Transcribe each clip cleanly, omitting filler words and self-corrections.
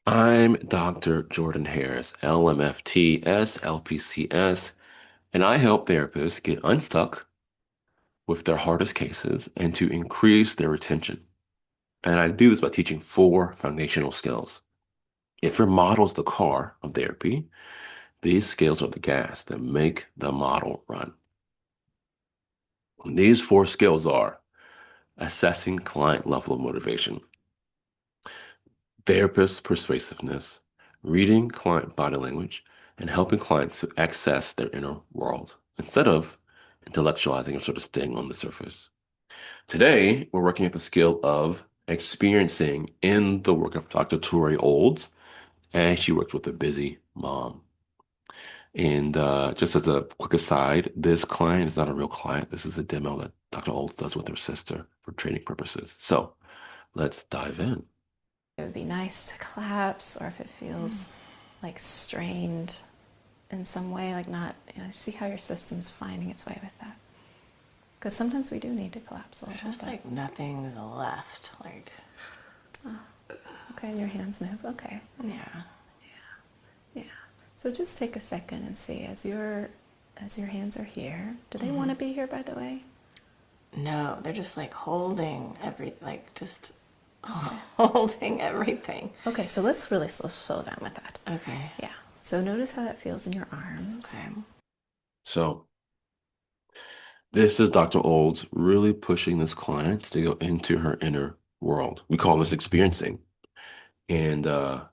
I'm Dr. Jordan Harris, LMFT, LPCS, and I help therapists get unstuck with their hardest cases and to increase their retention. And I do this by teaching four foundational skills. If your model's the car of therapy, these skills are the gas that make the model run. These four skills are assessing client level of motivation, therapist persuasiveness, reading client body language, and helping clients to access their inner world instead of intellectualizing or sort of staying on the surface. Today, we're working at the skill of experiencing in the work of Dr. Tori Olds, and she works with a busy mom. And just as a quick aside, this client is not a real client. This is a demo that Dr. Olds does with her sister for training purposes. So let's dive in. It would be nice to collapse, or if it feels like strained in some way, like not, see how your system's finding its way with that. Because sometimes we do need to collapse a It's little just bit. like nothing's left. Like, Okay, and your hands move. Okay. yeah. Yeah. So just take a second and see as your hands are here. Do they want to be here, by the way? No, they're just like holding like just holding everything. Okay, so let's really slow down with that. Okay. Yeah. So notice how that feels in your arms. Okay. So this is Dr. Olds really pushing this client to go into her inner world. We call this experiencing. And oh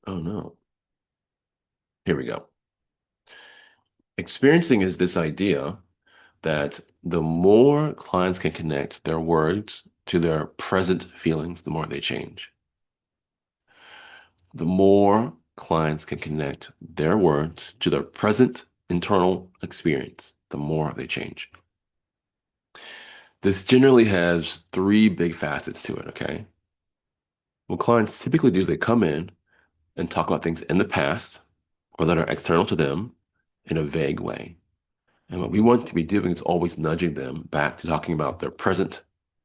no, here we go. Experiencing is this idea that the more clients can connect their words to their present feelings, the more they change. The more clients can connect their words to their present internal experience, the more they change. This generally has three big facets to it, okay? What clients typically do is they come in and talk about things in the past or that are external to them in a vague way. And what we want to be doing is always nudging them back to talking about their present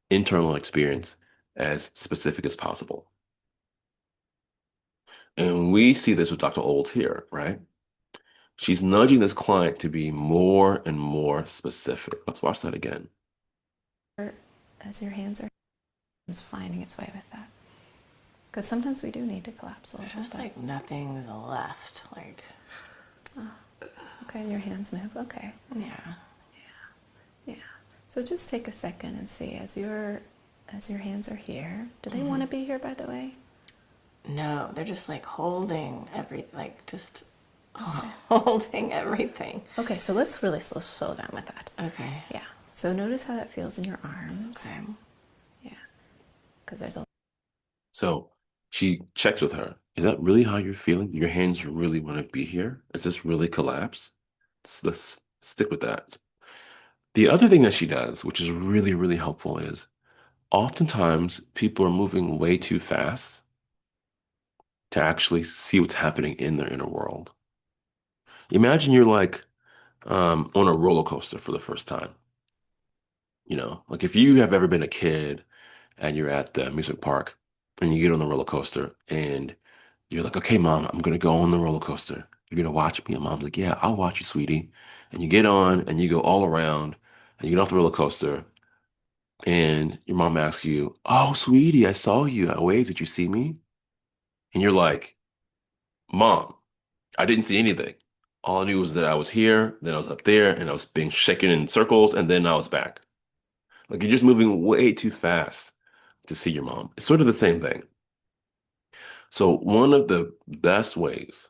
internal experience as specific as possible. And we see this with Dr. Olds here, right? She's nudging this client to be more and more specific. Let's watch that again. As your hands are finding its way with that. Because sometimes we do need to collapse a It's little just bit. like nothing's left. Like, Okay, and your hands move. Okay. yeah. Yeah. So just take a second and see as your hands are here. Do they want to be here, by the way? No, they're just like holding like just holding everything. Okay, so let's really slow down with that. Okay. Yeah. So notice how that feels in your arms. Okay. Yeah. Because there's a So she checks with her. Is that really how you're feeling? Your hands really want to be here? Is this really collapse? Let's stick with that. The other thing that she does, which is really, really helpful, is oftentimes people are moving way too fast to actually see what's happening in their inner world. Imagine you're like on a roller coaster for the first time. Like if you have ever been a kid and you're at the amusement park and you get on the roller coaster and you're like, okay, mom, I'm gonna go on the roller coaster. You're gonna watch me. And mom's like, yeah, I'll watch you, sweetie. And you get on and you go all around and you get off the roller coaster and your mom asks you, oh, sweetie, I saw you. I waved. Did you see me? And you're like, mom, I didn't see anything. All I knew was that I was here, then I was up there, and I was being shaken in circles, and then I was back. Like you're just moving way too fast to see your mom. It's sort of the same thing. So one of the best ways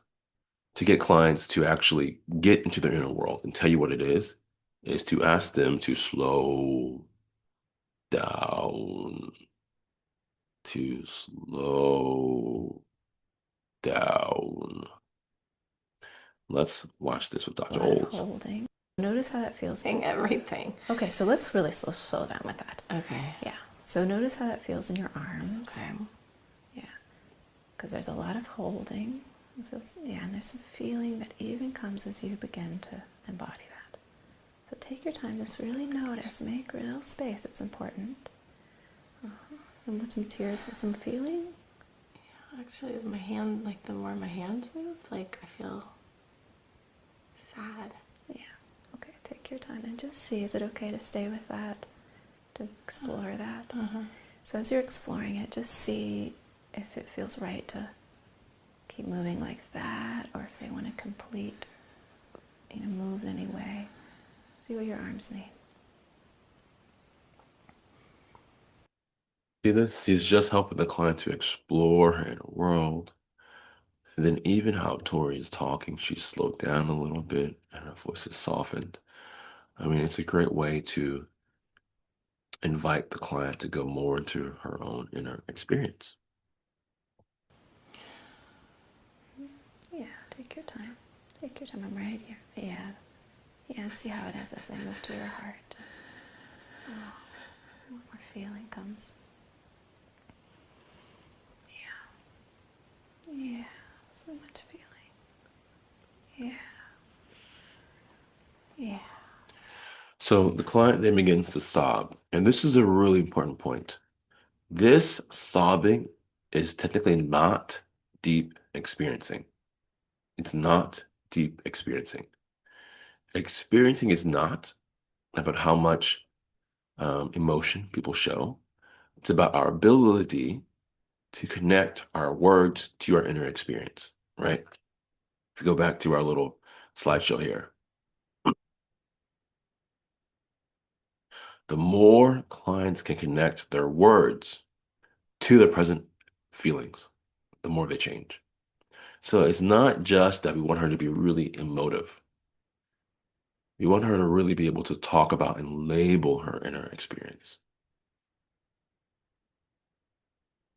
to get clients to actually get into their inner world and tell you what it is to ask them to slow down, to slow down. Let's watch this with Dr. lot of Olds. holding. Notice how that feels. Everything. Okay, so let's really slow down with that. Okay. Yeah. So notice how that feels in your arms. Okay. Yeah. Because there's a lot of holding. It feels, yeah, and there's some feeling that even comes as you begin to embody that. So take your time, just really notice, make real space. It's important. Some tears, some feeling. Actually, is my hand, like, the more my hands move, like, I feel sad. Yeah. Okay, take your time and just see, is it okay to stay with that, to explore that? So as you're exploring it, just see if it feels right to keep moving like that, or if they want to complete, move in any way. See what your arms need. See this? He's just helping the client to explore her inner world. And then even how Tori is talking, she's slowed down a little bit and her voice is softened. I mean, it's a great way to invite the client to go more into her own inner experience. Yeah, take your time. Take your time. I'm right here. Yeah. Yeah, and see how it is as they move to your heart. Oh, one more feeling comes. Yeah. Yeah. So much feeling. Yeah. Yeah. So the client then begins to sob. And this is a really important point. This sobbing is technically not deep experiencing. It's not deep experiencing. Experiencing is not about how much emotion people show. It's about our ability to connect our words to our inner experience, right? If you go back to our little slideshow here, the more clients can connect their words to their present feelings, the more they change. So it's not just that we want her to be really emotive. We want her to really be able to talk about and label her inner experience.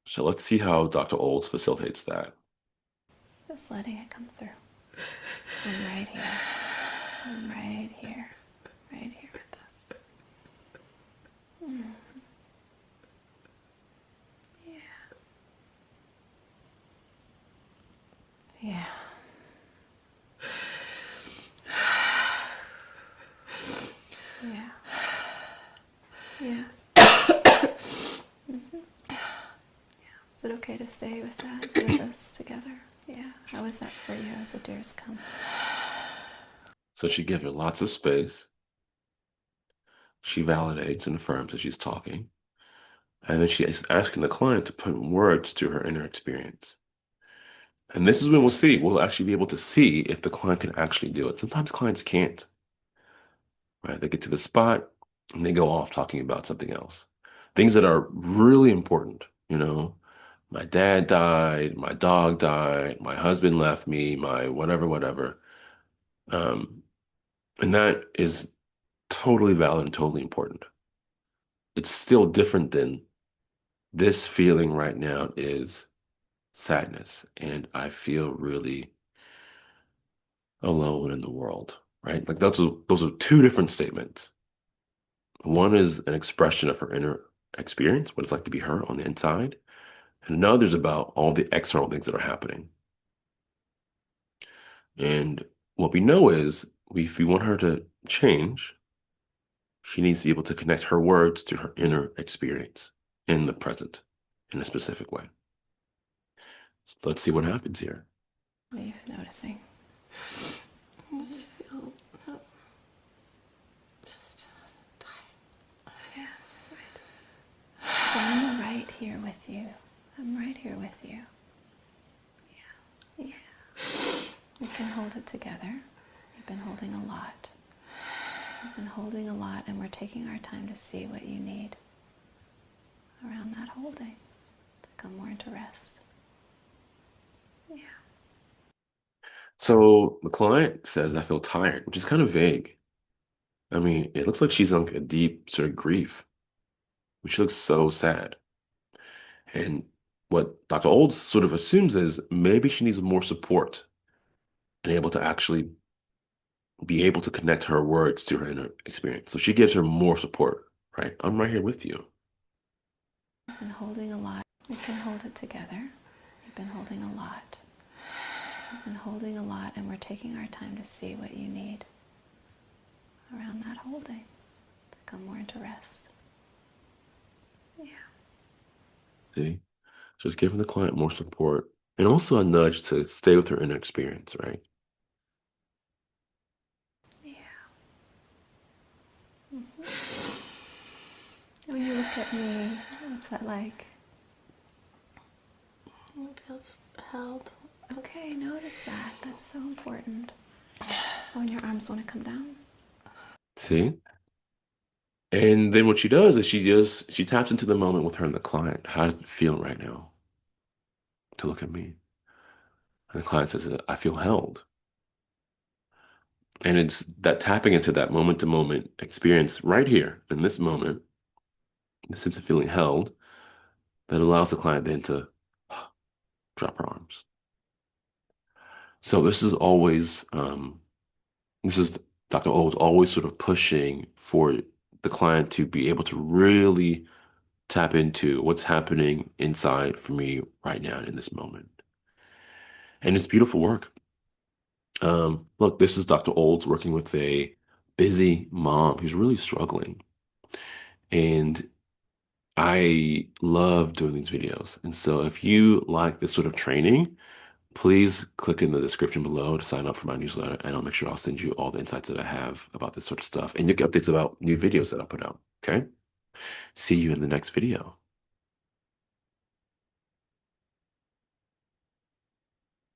So let's see how Dr. Olds facilitates that. Just letting it come through. I'm right here. I'm right here. Right here with this. Yeah. Yeah. Yeah. Yeah. Is it okay to stay with that? Feel this together? Yeah. How is that for you as the tears come? So she gives her lots of space. She validates and affirms that she's talking. And then she is asking the client to put words to her inner experience. And this is when we'll actually be able to see if the client can actually do it. Sometimes clients can't, right? They get to the spot and they go off talking about something else. Things that are really important, My dad died, my dog died, my husband left me, my whatever, whatever. Um, and that is totally valid and totally important. It's still different than this feeling right now is sadness, and I feel really alone in the world, right? Like those are two different statements. One is an expression of her inner experience, what it's like to be her on the inside, and another is about all the external things that are happening. And what we know is if we want her to change, she needs to be able to connect her words to her inner experience in the present in a specific way. So let's see what happens here. What are you noticing? I just feel just tired. Yes, right. So I'm right here with you. I'm right here with you. Yeah. Yeah. We can hold it together. You've been holding a lot. You've been holding a lot, and we're taking our time to see what you need around that holding to come more into rest. Yeah. So the client says, I feel tired, which is kind of vague. I mean, it looks like she's on a deep sort of grief, which looks so sad. And what Dr. Olds sort of assumes is maybe she needs more support and able to actually be able to connect her words to her inner experience. So she gives her more support, right? I'm right here with you. You've been holding a lot. We can hold it together. You've been holding a lot. You've been holding a lot, and we're taking our time to see what you need around that holding to come more into rest. Yeah. See? Just giving the client more support and also a nudge to stay with her inner experience, right? Yeah. When you look at me, what's that like? It feels held. Okay, notice that. That's so important. When your arms want to come down. See? And then what she does is she taps into the moment with her and the client. How does it feel right now to look at me? And the client says, I feel held. And it's that tapping into that moment to moment experience right here in this moment, the sense of feeling held, that allows the client then to drop her arms. So this is Dr. O is always sort of pushing for the client to be able to really tap into what's happening inside for me right now in this moment. And it's beautiful work. Look, this is Dr. Olds working with a busy mom who's really struggling. And I love doing these videos. And so if you like this sort of training, please click in the description below to sign up for my newsletter, and I'll make sure I'll send you all the insights that I have about this sort of stuff. And you get updates about new videos that I put out. Okay? See you in the next video.